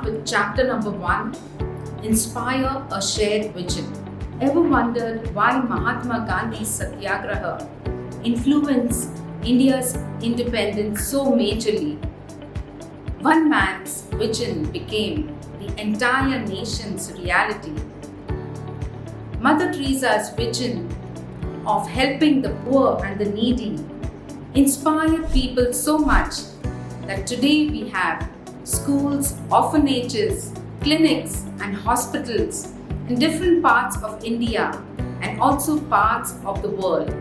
with chapter number 1, Inspire a Shared Vision. Ever wondered why Mahatma Gandhi's Satyagraha influenced India's independence so majorly? One man's vision became the entire nation's reality. Mother Teresa's vision of helping the poor and the needy inspired people so much that today we have schools, orphanages, clinics and hospitals in different parts of India and also parts of the world.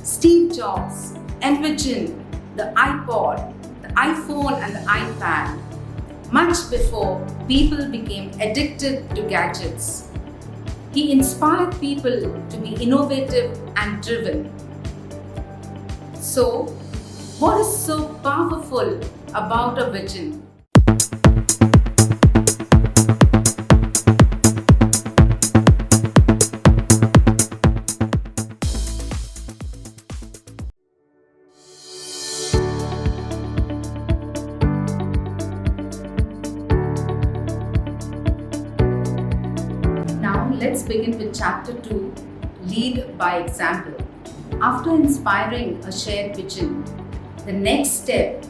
Steve Jobs envisioned the iPod, the iPhone and the iPad much before people became addicted to gadgets. He inspired people to be innovative and driven. So, what is so powerful about a vision? Now, let's begin with chapter 2, Lead by Example. After inspiring a shared vision, the next step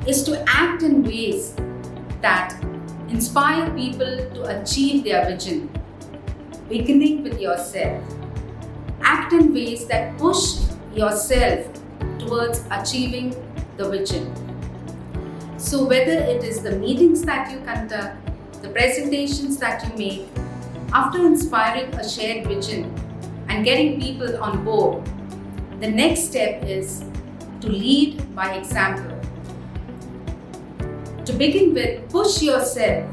is to act in ways that inspire people to achieve their vision, beginning with yourself. Act in ways that push yourself towards achieving the vision. So whether it is the meetings that you conduct, the presentations that you make, after inspiring a shared vision and getting people on board, the next step is to lead by example. To begin with, push yourself.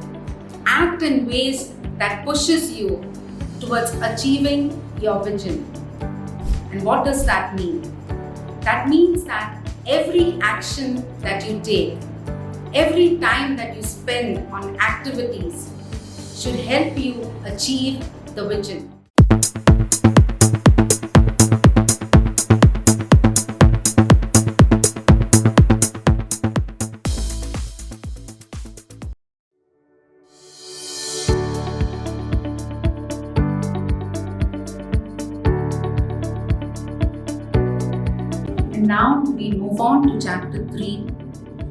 Act in ways that pushes you towards achieving your vision. And what does that mean? That means that every action that you take, every time that you spend on activities should help you achieve the vision. And now we move on to chapter 3,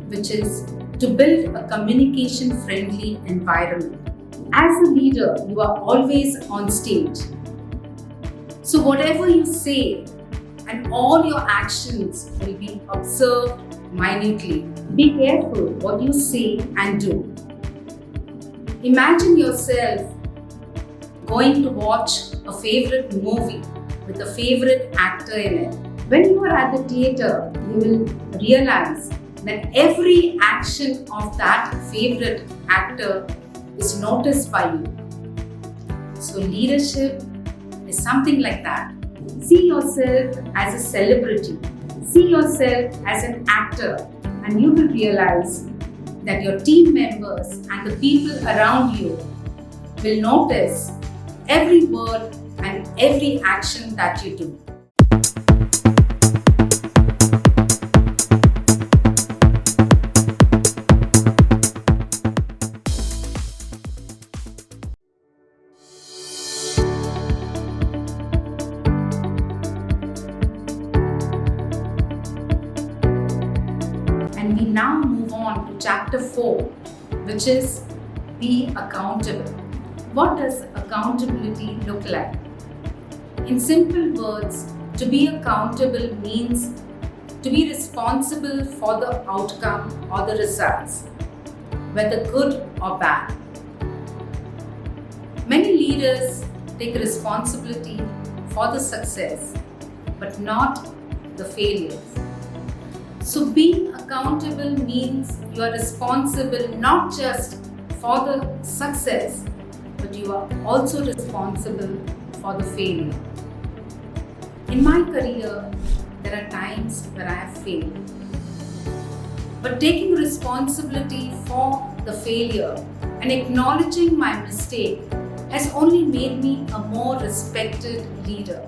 which is to build a communication-friendly environment. As a leader, you are always on stage. So whatever you say and all your actions will be observed minutely. Be careful what you say and do. Imagine yourself going to watch a favorite movie with a favorite actor in it. When you are at the theater, you will realize that every action of that favorite actor is noticed by you. So leadership is something like that. See yourself as a celebrity. See yourself as an actor, and you will realize that your team members and the people around you will notice every word and every action that you do. And we now move on to chapter 4, which is be accountable. What does accountability look like? In simple words, to be accountable means to be responsible for the outcome or the results, whether good or bad. Many leaders take responsibility for the success, but not the failures. So being accountable means you are responsible not just for the success, but you are also responsible for the failure. In my career, there are times where I have failed. But taking responsibility for the failure and acknowledging my mistake has only made me a more respected leader.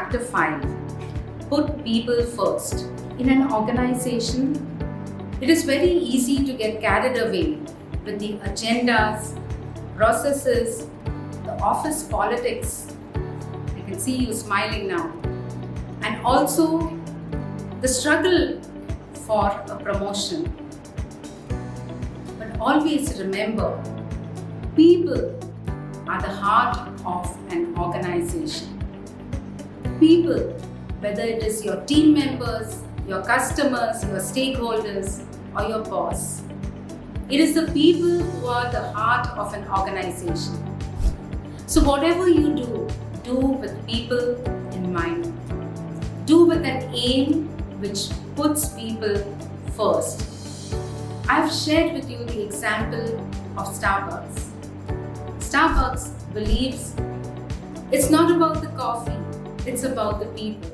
chapter 5, put people first. In an organization, it is very easy to get carried away with the agendas, processes, the office politics. I can see you smiling now. And also the struggle for a promotion. But always remember, people are the heart of an organization. People, whether it is your team members, your customers, your stakeholders, or your boss. It is the people who are the heart of an organization. So whatever you do with people in mind. Do with an aim which puts people first. I've shared with you the example of Starbucks. Starbucks believes it's not about the coffee, it's about the people.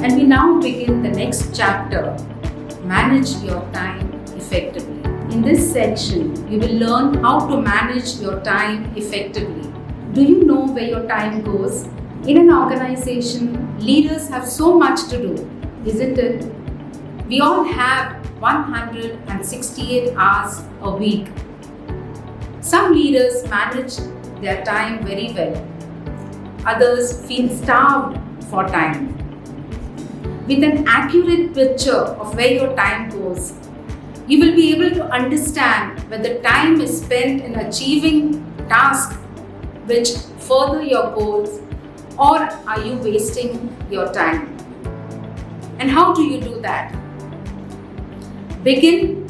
And we now begin the next chapter, manage your time effectively. In this section, you will learn how to manage your time effectively. Do you know where your time goes? In an organization, leaders have so much to do, isn't it? We all have 168 hours a week. Some leaders manage their time very well. Others feel starved for time. With an accurate picture of where your time goes, you will be able to understand whether time is spent in achieving tasks which further your goals, or are you wasting your time? And how do you do that? Begin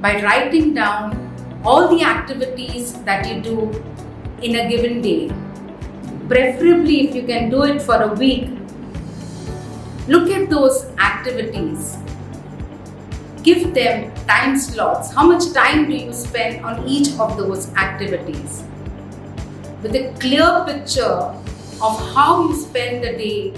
by writing down all the activities that you do in a given day. Preferably if you can do it for a week. Look at those activities. Give them time slots. How much time do you spend on each of those activities? With a clear picture of how you spend the day,